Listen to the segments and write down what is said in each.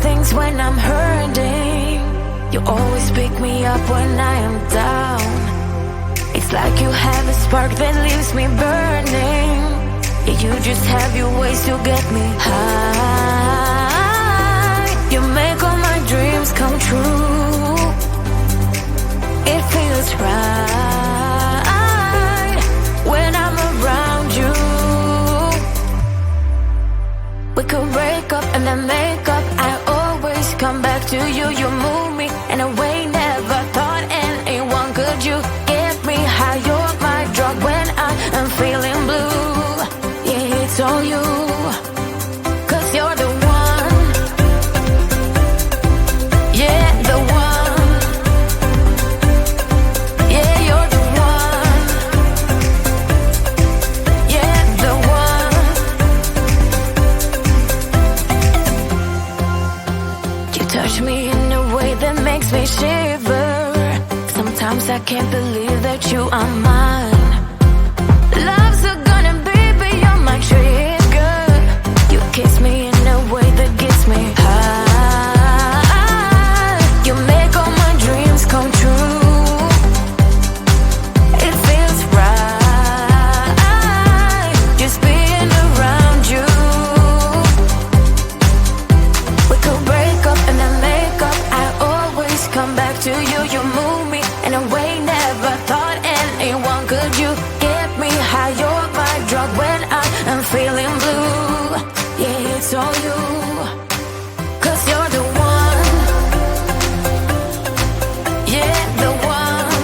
things when I'm hurting. You always pick me up when I am down. It's like you have a spark that leaves me burning. Yeah, you just have your ways to get me high. You make all my dreams come true. It feels right when I'm around you. We could break up and then make up. I always come back to you. You move me in a way never thought anyone could. You get me high. You're my drug when I am feeling blue. Yeah, it's all you, 'cause you're the one. Yeah, the one. Yeah, you're the one. Yeah, the one. You touch me in a way that makes me shiver. Sometimes I can't believe that you are mine. Love's a gun and baby, you're my trigger. You kiss me in a way that gets me high. You make all my dreams come true. It feels right just being around you. We could break up and then make up. I always come back to you. You move me in a way never thought anyone could. You get me high. You're my drug when I am feeling blue. Yeah, it's all you, 'cause you're the one. Yeah, the one.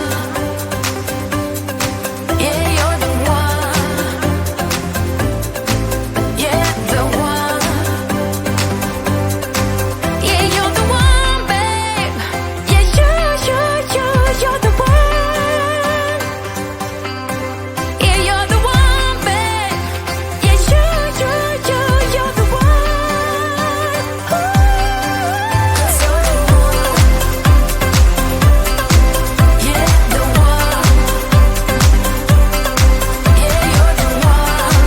Yeah, you're the one. Yeah, the one. Yeah, you're the one, babe. Yeah, you're the one. Yeah, you're the one, babe. Yeah, you're the one. Ooh. 'Cause you're the one. Yeah, the one. Yeah, you're the one.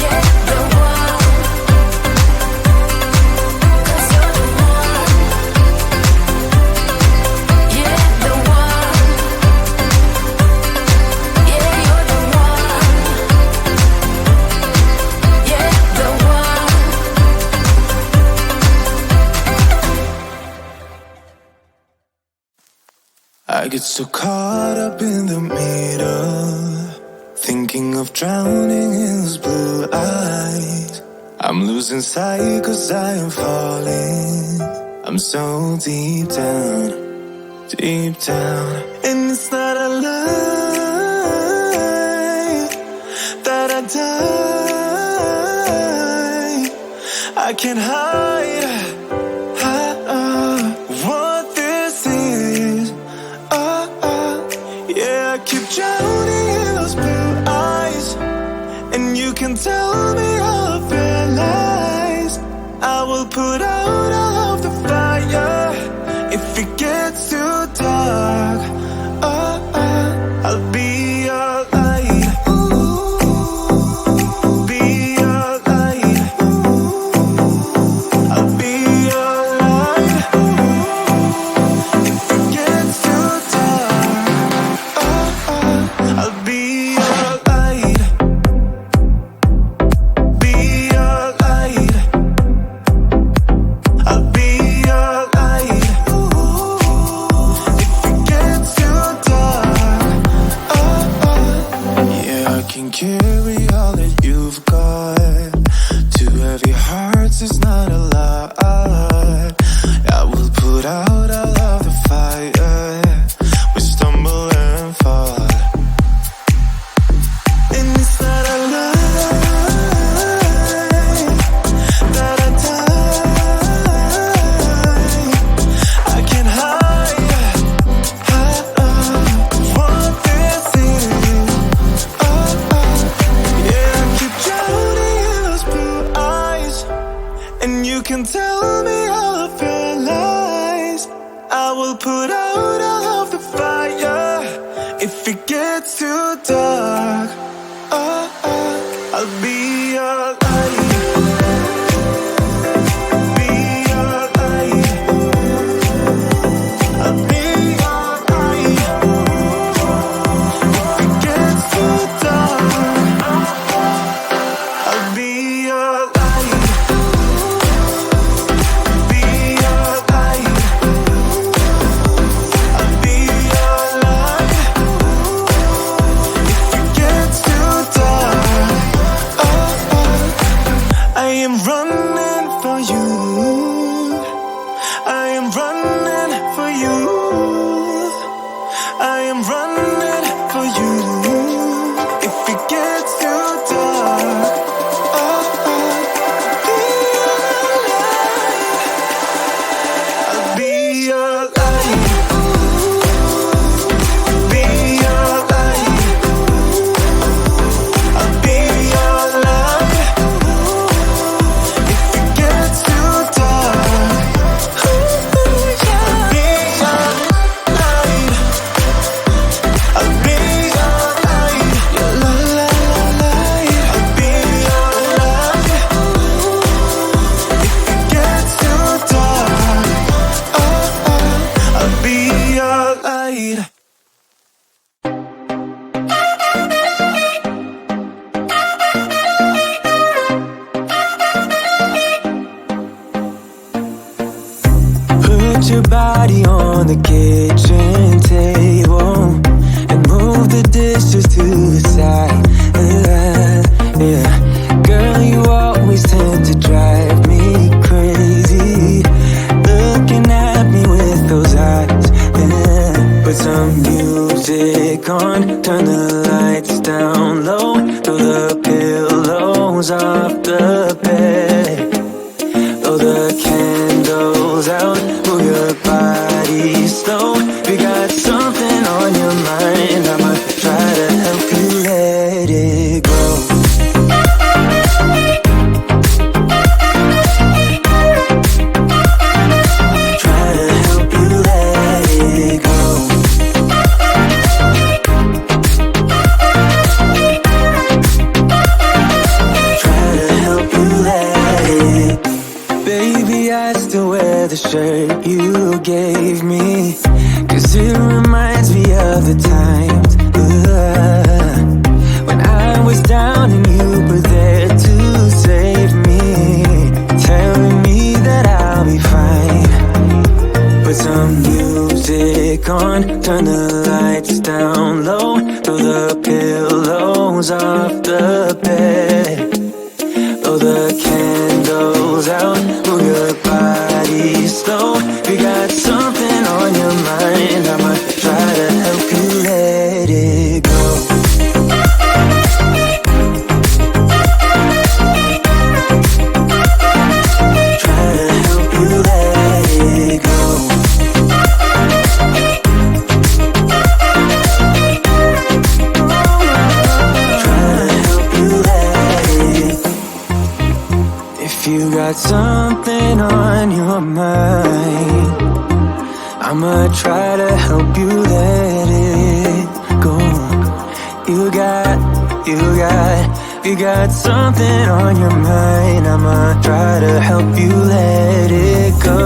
Yeah, the one. 'Cause you're the one. Yeah, the one. Yeah, you're the one. Yeah, the one. I get so caught up in the middle, thinking of drowning in those blue eyes. I'm losing sight 'cause I am falling. I'm so deep down, and it's not a lie that I die. I can't hide what this is. Yeah, I keep drowning in those blue eyes, and you can tell me all of your lies. I will put out all of the fire if it gets too dark. I'll be your light. Be your light. I'll be your light. If it gets too dark, I'll be your light. Be your light. I'll be your light. If it gets too dark, yeah, I can carry all that you've got. Two heavy hearts is not a lot. I will put out all of the fire. We stumble and fall, and it's not a lie that I die. I can't hide what this is. Yeah, I keep drowning in those blue eyes, and you can tell me all of your lies. I will put out all of the fire if it gets too dark. I'll be your light. running for you. I am running for you. I am running for you. If it gets too dark, I'll be your light. I'll be your light. I'll be your light. If it gets too dark, I'll be your light. I'll be your light. Your light. I'll be your light. If it gets too dark, I'll be your light. Put your body on the kitchen table and move the dishes to the side. Yeah. Girl, you always tend to drive me crazy, looking at me with those eyes. Yeah. Put some music on, turn the lights down low, throw the pillows off the bed, blow the candles out, move your body slow. We got something on your mind, I'ma try to help you let it go. Try to help you let it go. Try to help you let it. Baby, I still wear the shirt you gave me, 'cause it reminds me of the times when I was down and you were there to save me, telling me that I'll be fine. Put some music on, turn the lights down low, throw the pillows off the bed, blow the candles out, move your body slow. We got something on your mind, I'ma try to help you let it go. Try to help you let it go. Try to help you let it. If you got something on your mind, I'ma try to help you let it go. You got something on your mind, I'ma try to help you let it go.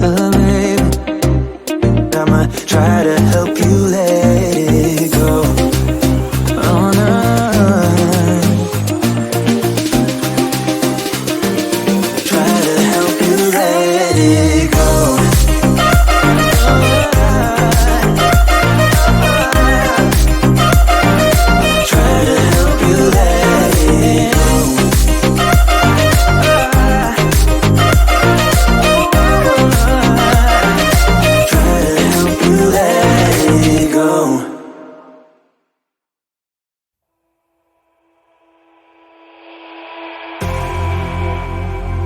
Baby, I'ma try to help you let it go. Oh no. Try to help you let it go. Try to help you let it go. Try to help you let it go.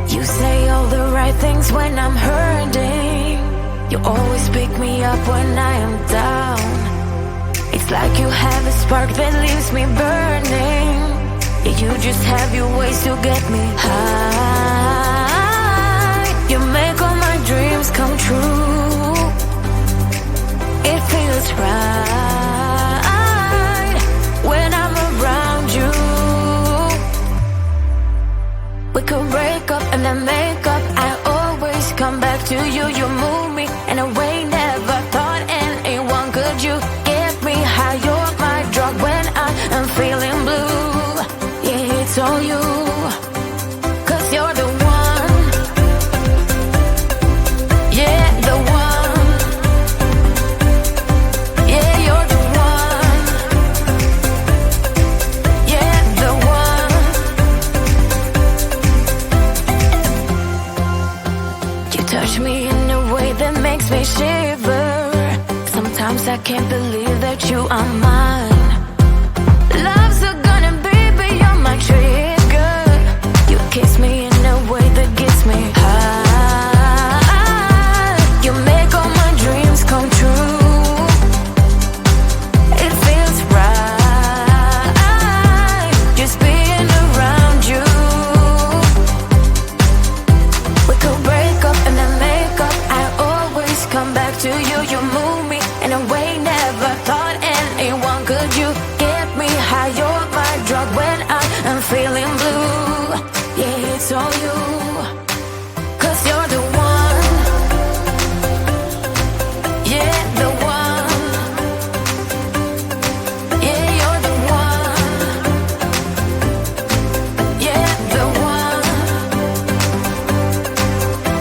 You say all the right things when I'm hurting. You always pick me up when I am down. It's like you have a spark that leaves me burning. Yeah, you just have your ways to get me high. You make all my dreams come true. It feels right when I'm around you. We could break up and then make up. I always come back to you. You move me in a way never thought anyone could. You get me high. You're my drug when I am feeling blue. Yeah, it's all you. 'Cause you're the one. Yeah, the one. Yeah, you're the one. Yeah, the I can't believe that you are mine. Love's a gun and baby, you're my trigger. You kiss me in a way that gets me high. You make all my dreams come true. It feels right just being around you. We could break up and then make up. I always come back to you. You move me in a way never thought anyone could. You get me high, you're my drug when I am feeling blue. Yeah, it's all you, 'cause you're the one. Yeah, the one. Yeah, you're the one. Yeah, the one.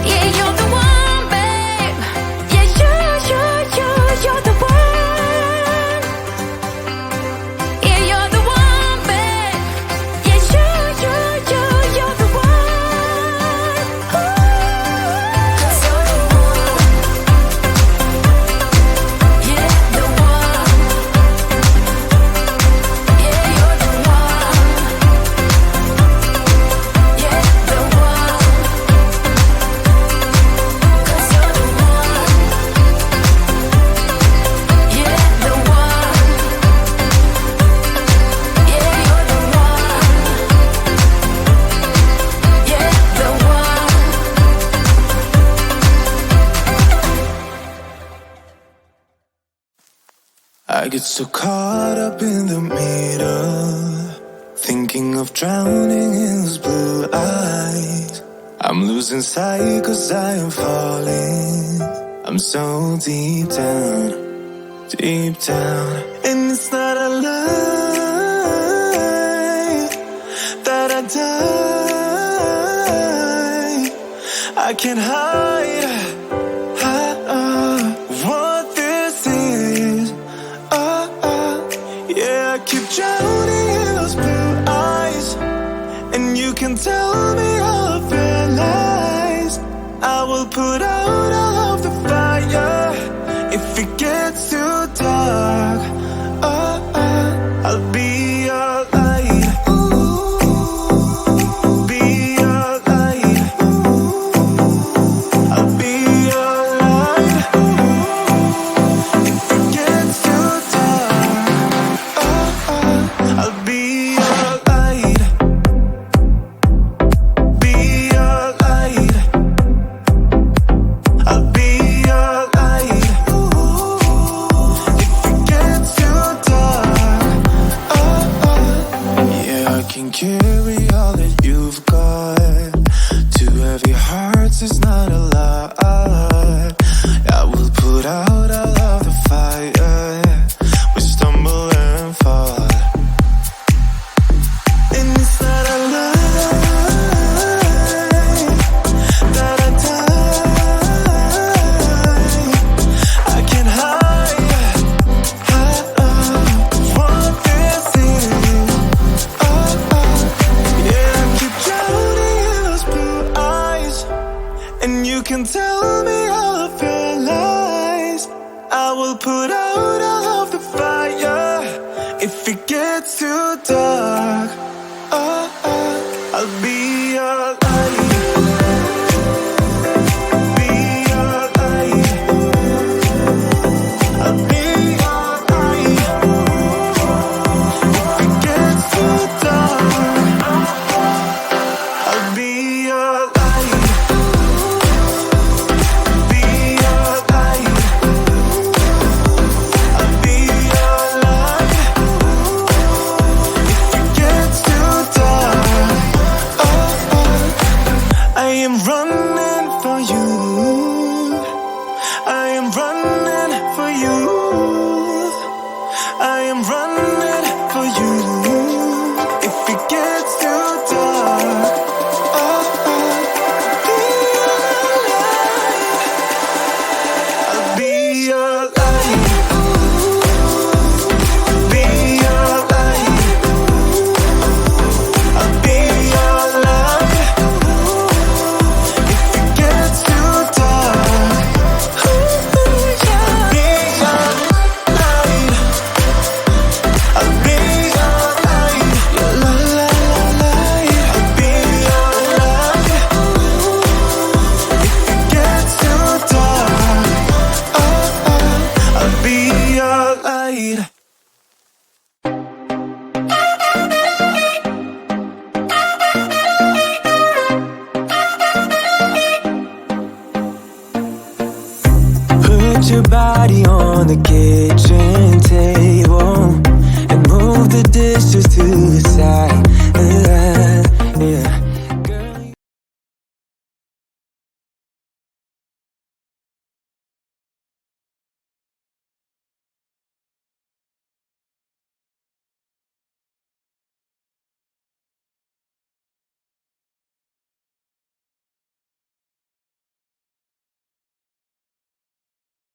Yeah, you're the one, babe. Yeah, you're the one. Yeah, you're the one, babe. Yeah, you're the one. Ooh. 'Cause you're the one. Yeah, the one. Yeah, you're the one. Yeah, the one. 'Cause you're the one. Yeah, the one. Yeah, you're the one. Yeah, the one. I get so caught up in the middle, thinking of drowning in those blue eyes. I'm losing sight 'cause I am falling. I'm so deep down, and it's not a lie that I die. I can't hide what this is. Yeah, I keep drowning in those blue eyes, and you can tell me all of your lies. I will put out all of the fire if it gets too dark. I'll be your light. Be your light. I'll be your light. If it gets too dark, I'll be your light. Be your light. I'll be your light. If it gets too dark, yeah, I can carry all that you've got. Two heavy hearts is not a lot. I will put out all of the fire. We stumble and fall, and it's not a lie that I die. I can't hide what this is. Yeah, I keep drowning in those blue eyes, and you can tell me all of your lies. I will put out all of the fire if it gets too dark. I'll be